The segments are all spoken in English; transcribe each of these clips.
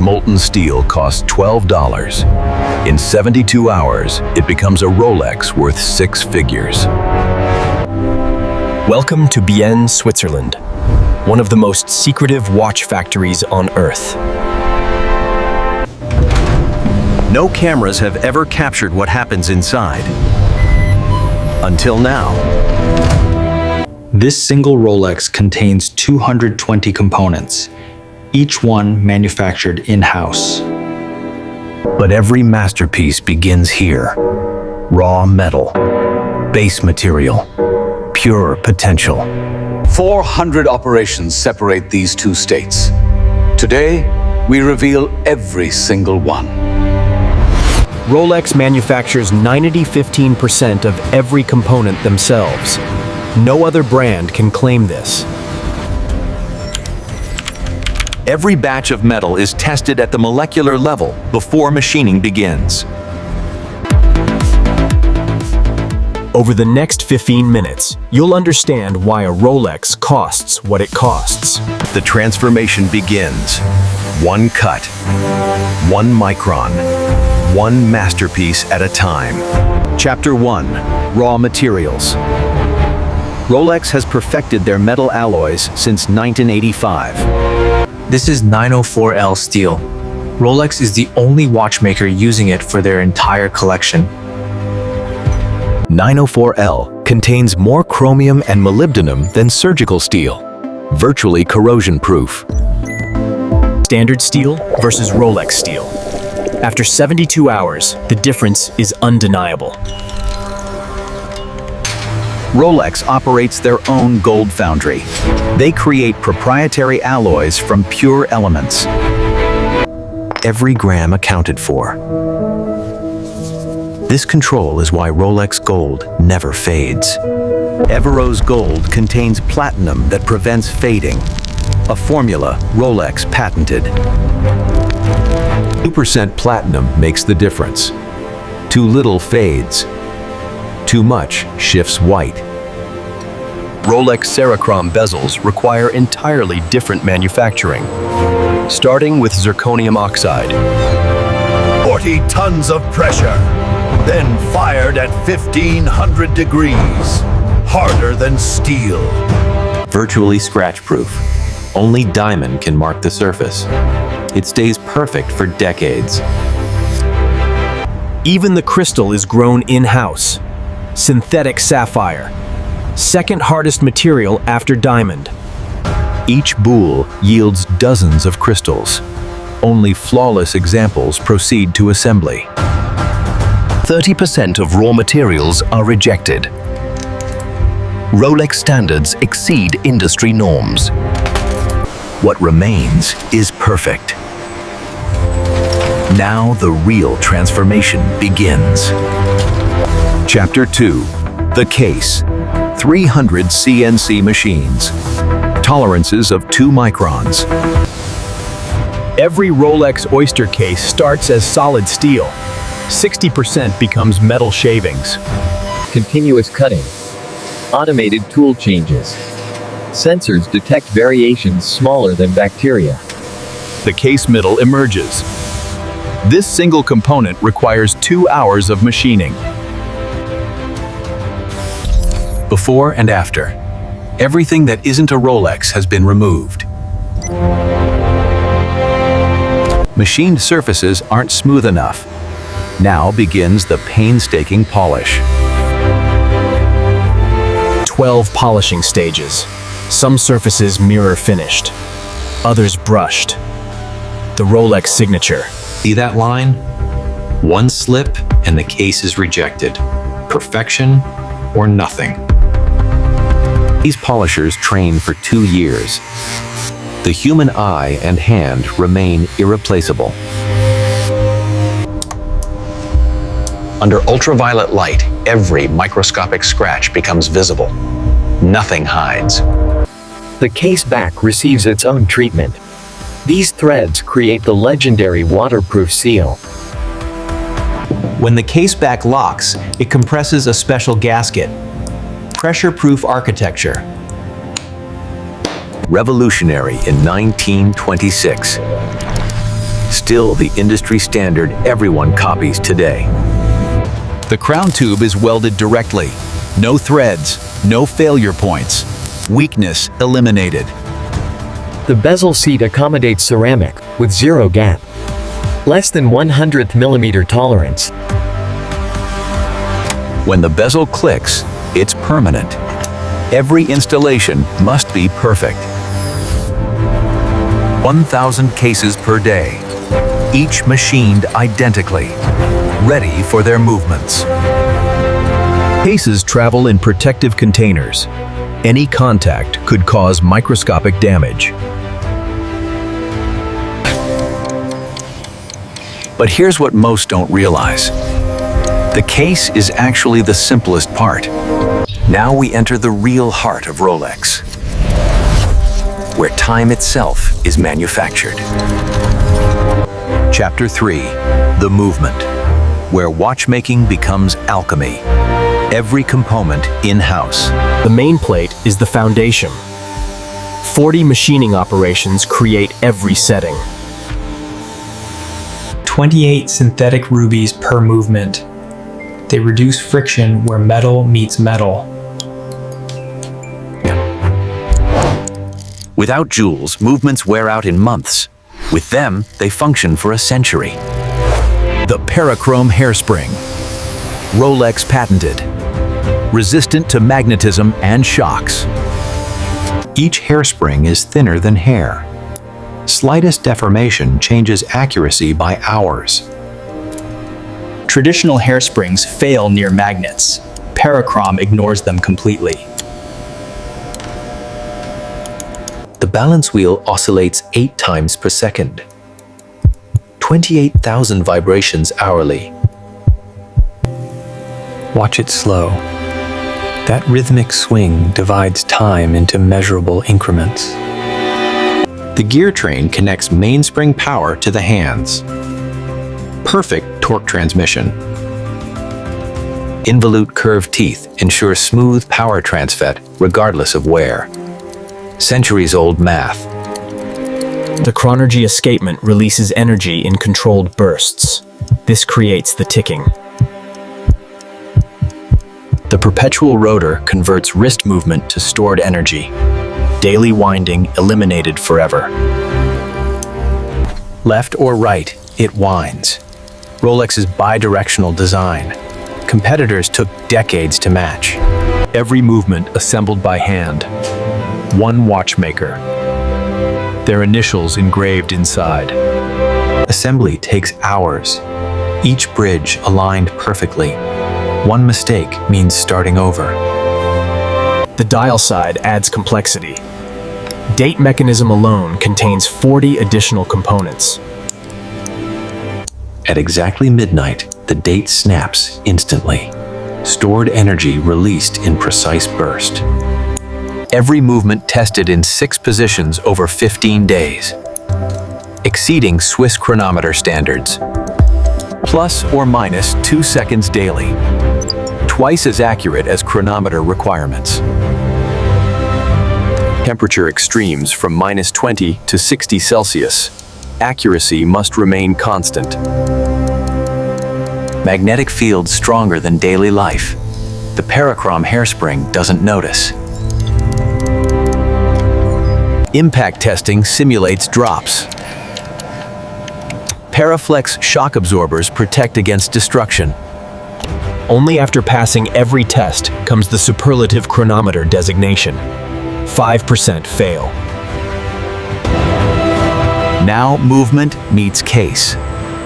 molten steel costs $12. In 72 hours, it becomes a Rolex worth 6 figures. Welcome to Bienne, Switzerland, one of the most secretive watch factories on Earth. No cameras have ever captured what happens inside. Until now. This single Rolex contains 220 components, each one manufactured in-house. But every masterpiece begins here. Raw metal, base material, pure potential. 400 operations separate these two states. Today, we reveal every single one. Rolex manufactures 90-15% of every component themselves. No other brand can claim this. Every batch of metal is tested at the molecular level before machining begins. Over the next 15 minutes, you'll understand why a Rolex costs what it costs. The transformation begins. One cut, 1 micron, one masterpiece at a time. Chapter 1, Raw Materials. Rolex has perfected their metal alloys since 1985. This is 904L steel. Rolex is the only watchmaker using it for their entire collection. 904L contains more chromium and molybdenum than surgical steel, virtually corrosion-proof. Standard steel versus Rolex steel. After 72 hours, the difference is undeniable. Rolex operates their own gold foundry. They create proprietary alloys from pure elements. Every gram accounted for. This control is why Rolex gold never fades. Everose gold contains platinum that prevents fading, a formula Rolex patented. 2% platinum makes the difference. Too little fades. Too much shifts white. Rolex Cerachrom bezels require entirely different manufacturing, starting with zirconium oxide. 40 tons of pressure, then fired at 1500 degrees, harder than steel. Virtually scratch-proof. Only diamond can mark the surface. It stays perfect for decades. Even the crystal is grown in-house. Synthetic sapphire. Second hardest material after diamond. Each boule yields dozens of crystals. Only flawless examples proceed to assembly. 30% of raw materials are rejected. Rolex standards exceed industry norms. What remains is perfect. Now the real transformation begins. Chapter 2, The Case. 300 CNC machines. Tolerances of 2 microns. Every Rolex Oyster case starts as solid steel. 60% becomes metal shavings. Continuous cutting. Automated tool changes. Sensors detect variations smaller than bacteria. The case middle emerges. This single component requires 2 hours of machining. Before and after. Everything that isn't a Rolex has been removed. Machined surfaces aren't smooth enough. Now begins the painstaking polish. 12 polishing stages. Some surfaces mirror finished, others brushed. The Rolex signature. See that line? One slip and the case is rejected. Perfection or nothing. These polishers train for 2 years. The human eye and hand remain irreplaceable. Under ultraviolet light, every microscopic scratch becomes visible. Nothing hides. The case back receives its own treatment. These threads create the legendary waterproof seal. When the case back locks, it compresses a special gasket. Pressure-proof architecture. Revolutionary in 1926. still the industry standard everyone copies today. The crown tube is welded directly. No threads, no failure points. Weakness eliminated. The bezel seat accommodates ceramic, with zero gap. Less than 100th millimeter tolerance. When the bezel clicks, it's permanent. Every installation must be perfect. 1,000 cases per day, each machined identically, ready for their movements. Cases travel in protective containers. Any contact could cause microscopic damage. But here's what most don't realize. The case is actually the simplest part. Now we enter the real heart of Rolex, where time itself is manufactured. Chapter 3, The Movement, where watchmaking becomes alchemy. Every component in-house. The main plate is the foundation. 40 machining operations create every setting. 28 synthetic rubies per movement. They reduce friction where metal meets metal. Without jewels, movements wear out in months. With them, they function for a century. The Parachrome hairspring. Rolex patented. Resistant to magnetism and shocks. Each hairspring is thinner than hair. Slightest deformation changes accuracy by hours. Traditional hairsprings fail near magnets. Parachrome ignores them completely. The balance wheel oscillates 8 times per second. 28,000 vibrations hourly. Watch it slow. That rhythmic swing divides time into measurable increments. The gear train connects mainspring power to the hands. Perfect torque transmission. Involute curved teeth ensure smooth power transfer regardless of wear. Centuries-old math. The Chronology escapement releases energy in controlled bursts. This creates the ticking. The perpetual rotor converts wrist movement to stored energy. Daily winding eliminated forever. Left or right, it winds. Rolex's bidirectional design. Competitors took decades to match. Every movement assembled by hand. One watchmaker. Their initials engraved inside. Assembly takes hours. Each bridge aligned perfectly. One mistake means starting over. The dial side adds complexity. Date mechanism alone contains 40 additional components. At exactly midnight, the date snaps instantly. Stored energy released in precise burst. Every movement tested in 6 positions over 15 days, exceeding Swiss chronometer standards. Plus or minus 2 seconds daily. Twice as accurate as chronometer requirements. Temperature extremes from -20 to 60 Celsius. Accuracy must remain constant. Magnetic fields stronger than daily life. The Parachrome hairspring doesn't notice. Impact testing simulates drops. Paraflex shock absorbers protect against destruction. Only after passing every test comes the Superlative Chronometer designation. 5% fail. Now movement meets case.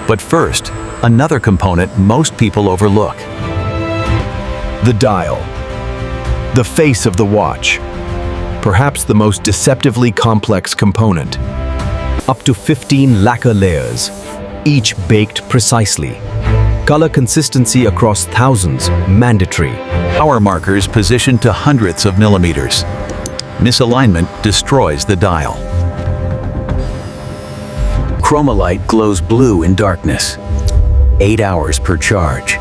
But first, another component most people overlook. The dial. The face of the watch. Perhaps the most deceptively complex component. Up to 15 lacquer layers, each baked precisely. Color consistency across thousands, mandatory. Power markers positioned to hundredths of millimeters. Misalignment destroys the dial. Chromolite glows blue in darkness. 8 hours per charge.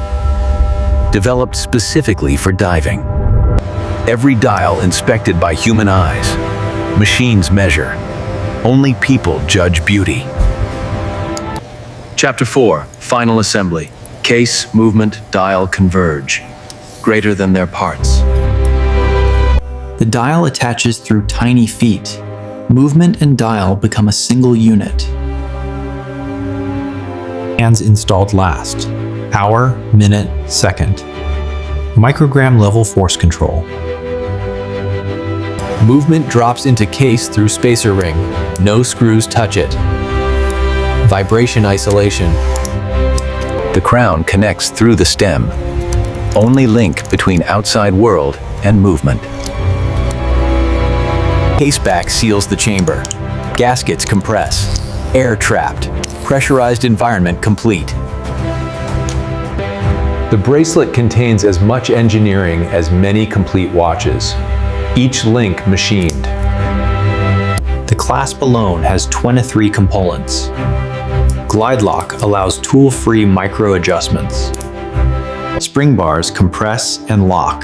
Developed specifically for diving. Every dial inspected by human eyes. Machines measure. Only people judge beauty. Chapter 4, Final Assembly. Case, movement, dial converge. Greater than their parts. The dial attaches through tiny feet. Movement and dial become a single unit. Hands installed last. Hour, minute, second. Microgram level force control. Movement drops into case through spacer ring. No screws touch it. Vibration isolation. The crown connects through the stem. Only link between outside world and movement. Case back seals the chamber. Gaskets compress. Air trapped. Pressurized environment complete. The bracelet contains as much engineering as many complete watches. Each link machined. The clasp alone has 23 components. Glide lock allows tool-free micro adjustments. Spring bars compress and lock.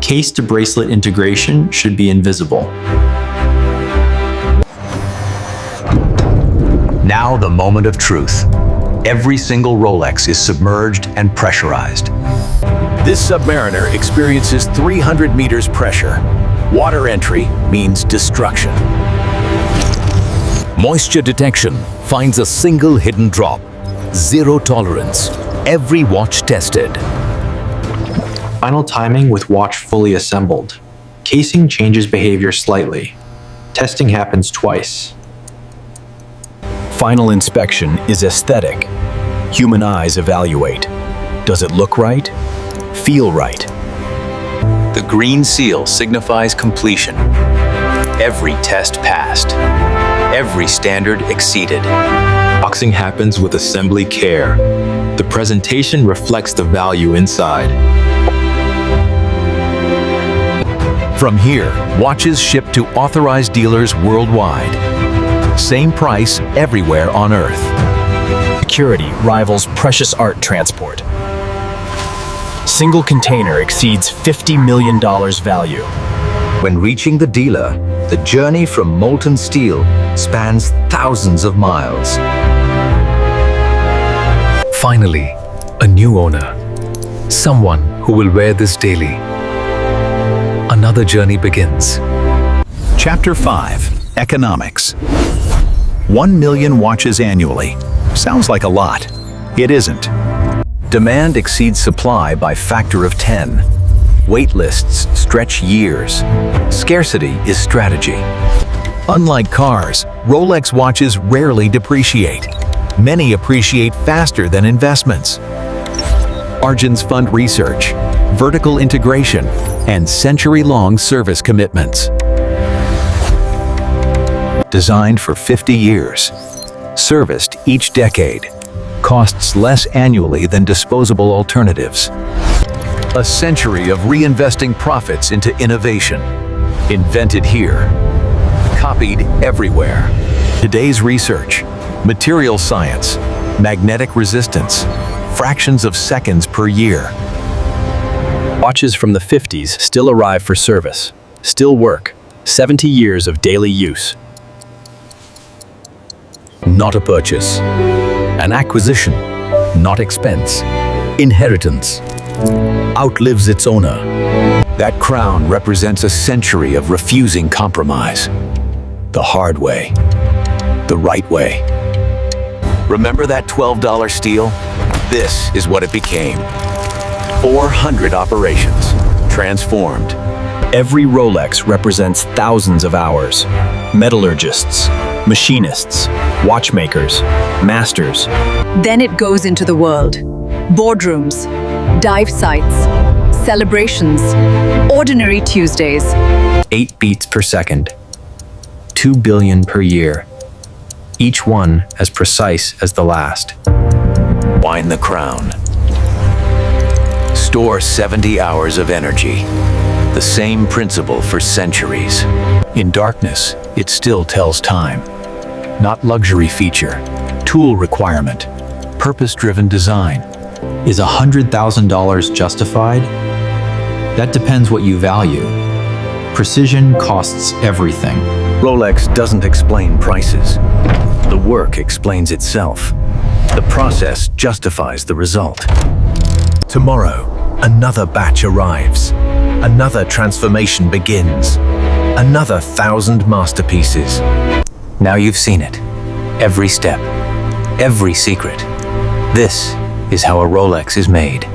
Case to bracelet integration should be invisible. Now the moment of truth. Every single Rolex is submerged and pressurized. This Submariner experiences 300 meters pressure. Water entry means destruction. Moisture detection finds a single hidden drop. Zero tolerance. Every watch tested. Final timing with watch fully assembled. Casing changes behavior slightly. Testing happens twice. Final inspection is aesthetic. Human eyes evaluate. Does it look right? Feel right? The green seal signifies completion. Every test passed. Every standard exceeded. Boxing happens with assembly care. The presentation reflects the value inside. From here, watches ship to authorized dealers worldwide. Same price everywhere on Earth. Security rivals precious art transport. Single container exceeds $50 million value. When reaching the dealer, the journey from molten steel spans thousands of miles. Finally, a new owner. Someone who will wear this daily. Another journey begins. Chapter 5, Economics. 1 million watches annually. Sounds like a lot. It isn't. Demand exceeds supply by factor of 10. Wait lists stretch years. Scarcity is strategy. Unlike cars, Rolex watches rarely depreciate. Many appreciate faster than investments. Margins fund research, vertical integration, and century-long service commitments. Designed for 50 years, serviced each decade, costs less annually than disposable alternatives. A century of reinvesting profits into innovation. Invented here, copied everywhere. Today's research, material science, magnetic resistance, fractions of seconds per year. Watches from the 50s still arrive for service, still work, 70 years of daily use. Not a purchase. An acquisition, not expense. Inheritance. Outlives its owner. That crown represents a century of refusing compromise. The hard way. The right way. Remember that $12 steel? This is what it became. 400 operations, transformed. Every Rolex represents thousands of hours. Metallurgists, machinists, watchmakers, masters. Then it goes into the world. Boardrooms, dive sites, celebrations, ordinary Tuesdays. 8 beats per second. 2 billion per year. Each one as precise as the last. Wind the crown. Store 70 hours of energy. The same principle for centuries. In darkness, it still tells time. Not luxury feature, tool requirement, purpose-driven design. Is $100,000 justified? That depends what you value. Precision costs everything. Rolex doesn't explain prices. The work explains itself. The process justifies the result. Tomorrow, another batch arrives. Another transformation begins. Another 1,000 masterpieces. Now you've seen it. Every step, every secret. This is how a Rolex is made.